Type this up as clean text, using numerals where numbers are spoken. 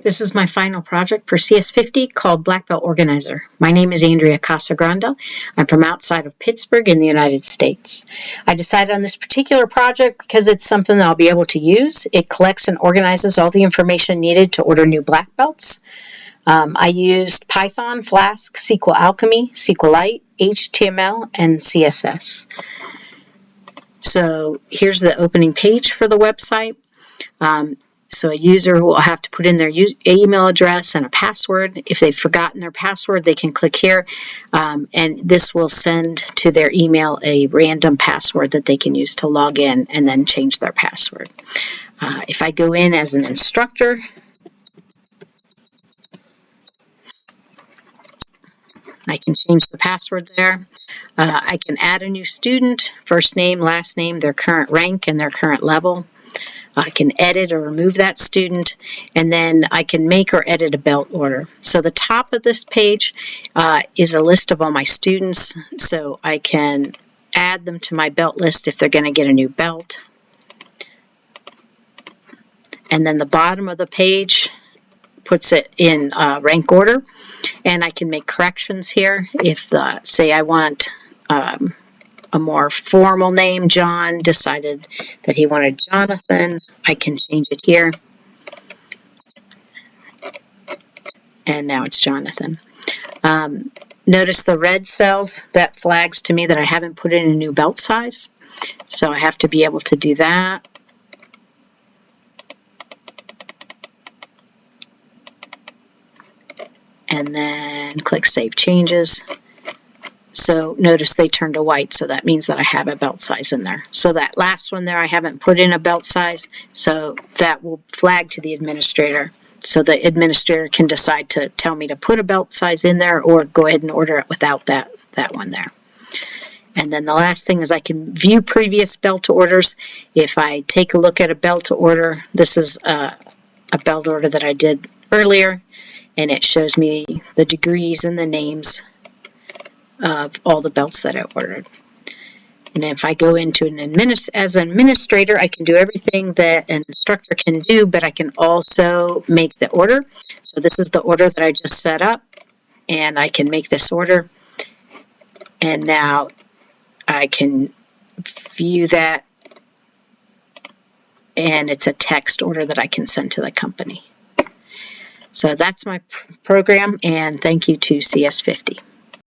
This is my final project for CS50 called Black Belt Organizer. My name is Andrea Casagrande. I'm from outside of Pittsburgh in the United States. I decided on this particular project because it's something that I'll be able to use. It collects and organizes all the information needed to order new black belts. I used Python, Flask, SQL Alchemy, SQLite, HTML, and CSS. So here's the opening page for the website. So a user will have to put in their email address and a password. If they've forgotten their password, they can click here, and this will send to their email a random password that they can use to log in and then change their password. If I go in as an instructor, I can change the password there. I can add a new student, first name, last name, their current rank, and their current level. I can edit or remove that student, and then I can make or edit a belt order. So the top of this page is a list of all my students, so I can add them to my belt list if they're going to get a new belt. And then the bottom of the page puts it in rank order, and I can make corrections here. If, say, I want a more formal name, John decided that he wanted Jonathan, I can change it here. And now it's Jonathan. Notice the red cells, that flags to me that I haven't put in a new belt size. So I have to be able to do that. And then click Save Changes. So notice they turned to white, so that means that I have a belt size in there. So that last one there, I haven't put in a belt size, so that will flag to the administrator. So the administrator can decide to tell me to put a belt size in there or go ahead and order it without that one there. And then the last thing is I can view previous belt orders. If I take a look at a belt order, this is a belt order that I did earlier, and it shows me the degrees and the names of all the belts that I ordered. And if I go into as an administrator, I can do everything that an instructor can do, but I can also make the order. So this is the order that I just set up, and I can make this order. And now I can view that, and it's a text order that I can send to the company. So that's my program, and thank you to CS50.